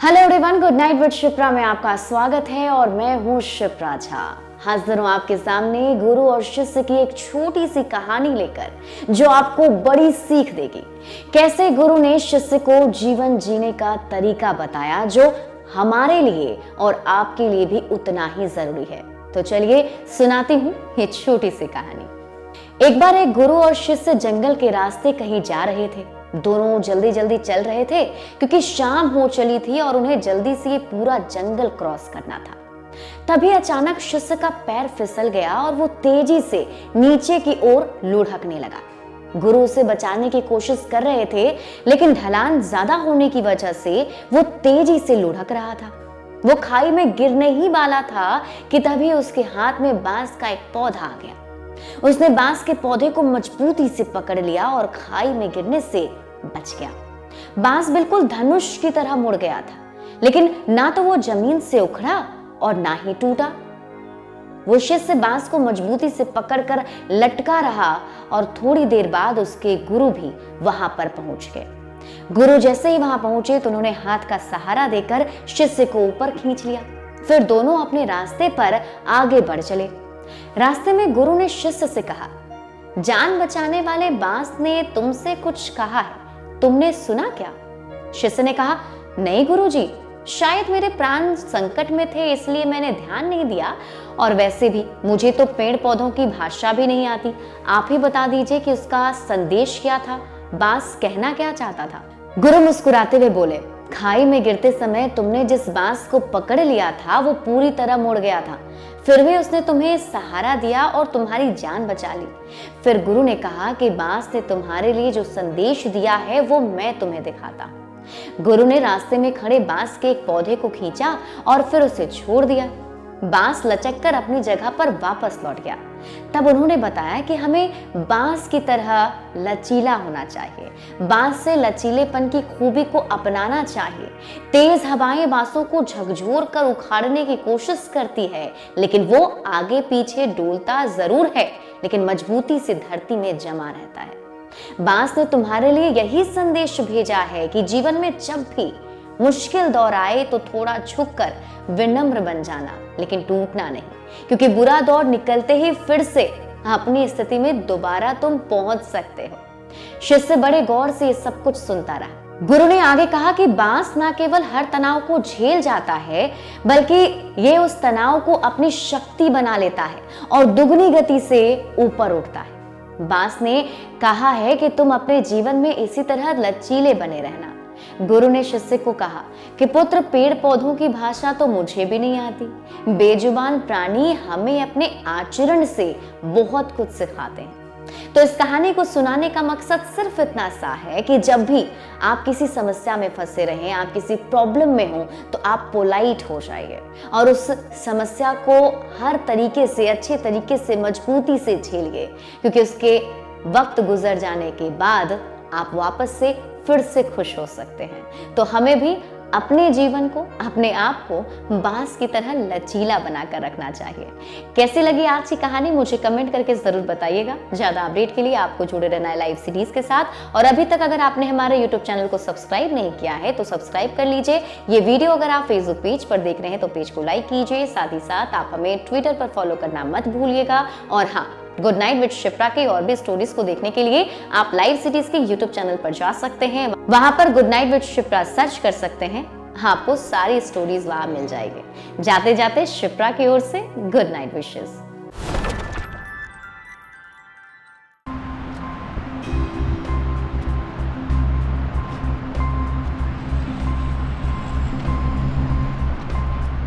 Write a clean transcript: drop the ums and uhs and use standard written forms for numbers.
Hello everyone, good night with Shipra में आपका स्वागत है और मैं हूँ शिप्रा झा। हाजिर हूँ आपके सामने गुरु और शिष्य की एक छोटी सी कहानी लेकर जो आपको बड़ी सीख देगी। कैसे गुरु ने शिष्य को जीवन जीने का तरीका बताया जो हमारे लिए और आपके लिए भी उतना ही जरूरी है। तो चलिए सुनाती हूँ ये छोटी सी कहानी। एक बार एक गुरु और शिष्य जंगल के रास्ते कहीं जा रहे थे। दोनों जल्दी जल्दी चल रहे थे क्योंकि शाम हो चली थी और उन्हें जल्दी से ये पूरा जंगल क्रॉस करना था। तभी अचानक शिष्य का पैर फिसल गया और वो तेजी से नीचे की ओर लुढ़कने लगा। गुरु उसे बचाने की कोशिश कर रहे थे, लेकिन ढलान ज्यादा होने की वजह से वो तेजी से लुढ़क रहा था। वो खाई में गिरने ही वाला था कि तभी उसके हाथ में बांस का एक पौधा आ गया। उसने बांस के पौधे को मजबूती से पकड़ लिया और खाई में गिरने से बच गया। बांस बिल्कुल धनुष की तरह मुड़ गया था, लेकिन ना तो वो जमीन से उखड़ा और ना ही टूटा। वो शिष्य बांस को मजबूती से पकड़कर लटका रहा और थोड़ी देर बाद उसके गुरु भी वहां पर पहुंच गए। गुरु जैसे ही वहां पहुंचे तो उन्होंने हाथ का सहारा देकर शिष्य को ऊपर खींच लिया। फिर दोनों अपने रास्ते पर आगे बढ़ चले। रास्ते में गुरु ने शिष्य से कहा, जान बचाने वाले बांस ने तुमसे कुछ कहा है, तुमने सुना क्या? शिष्य ने कहा, नहीं गुरुजी, शायद मेरे प्राण संकट में थे इसलिए मैंने ध्यान नहीं दिया, और वैसे भी मुझे तो पेड़ पौधों की भाषा भी नहीं आती। आप ही बता दीजिए कि उसका संदेश क्या था, बांस कहना क्या चाहता था। गुरु मुस्कुराते हुए बोले, खाई में गिरते समय तुमने जिस बांस को पकड़ लिया था वो पूरी तरह मुड़ गया था, फिर भी उसने तुम्हें सहारा दिया और तुम्हारी जान बचा ली। फिर गुरु ने कहा कि बांस ने तुम्हारे लिए जो संदेश दिया है वो मैं तुम्हें दिखाता। गुरु ने रास्ते में खड़े बांस के एक पौधे को खींचा और फिर उसे छोड़ दिया। बांस लचककर अपनी जगह पर वापस लौट गया। तब उन्होंने बताया कि हमें बांस की तरह लचीला होना चाहिए, बांस से लचीलेपन की खूबी को अपनाना चाहिए। तेज हवाएं बांसों को झकझोर कर उखाड़ने की कोशिश करती है, लेकिन वो आगे पीछे डोलता जरूर है, लेकिन मजबूती से धरती में जमा रहता है। बांस ने तुम्हारे लिए यही संदेश भेजा है कि जीवन में जब भी मुश्किल दौर आए तो थोड़ा झुककर विनम्र बन जाना, लेकिन टूटना नहीं, क्योंकि बुरा दौर निकलते ही फिर से अपनी स्थिति में दोबारा तुम पहुंच सकते हो। शिष्य बड़े गौर से ये सब कुछ सुनता रहा। गुरु ने आगे कहा कि बांस ना केवल हर तनाव को झेल जाता है, बल्कि ये उस तनाव को अपनी शक्ति बना लेता है और दुगनी गति से ऊपर उठता है। बांस ने कहा है कि तुम अपने जीवन में इसी तरह लचीले बने रहना। गुरु ने शिष्य को कहा कि पुत्र, पेड़ पौधों की भाषा तो मुझे भी नहीं आती। बेजुबान प्राणी हमें अपने आचरण से बहुत कुछ सिखाते हैं। तो इस कहानी को सुनाने का मकसद सिर्फ इतना सा है कि जब भी आप किसी समस्या में फंसे रहें, आप किसी प्रॉब्लम में हो, तो आप पोलाइट हो जाइए और उस समस्या को हर तरीके से, अच्छे तरीके से, मजबूती से झेलिए, क्योंकि उसके वक्त गुजर जाने के बाद आप वापस से फिर से खुश हो सकते हैं। तो हमें भी अपने जीवन को, अपने आप को बांस की तरह लचीला बनाकर रखना चाहिए। कैसी लगी आज की कहानी मुझे कमेंट करके जरूर बताइएगा। ज्यादा अपडेट के लिए आपको जुड़े रहना है लाइव सीरीज के साथ। और अभी तक अगर आपने हमारे यूट्यूब चैनल को सब्सक्राइब नहीं किया है तो सब्सक्राइब कर लीजिए। ये वीडियो अगर आप फेसबुक पेज पर देख रहे हैं तो पेज को लाइक कीजिए। साथ ही साथ आप हमें ट्विटर पर फॉलो करना मत भूलिएगा। और हाँ, गुड नाइट विद शिप्रा के और भी स्टोरीज को देखने के लिए आप लाइव सीरीज के यूट्यूब चैनल पर जा सकते हैं। वहां पर good night with Shipra search कर सकते हैं, आपको सारी स्टोरीज वहां मिल जाएगी। जाते जाते शिप्रा की ओर से गुड नाइट विशेस।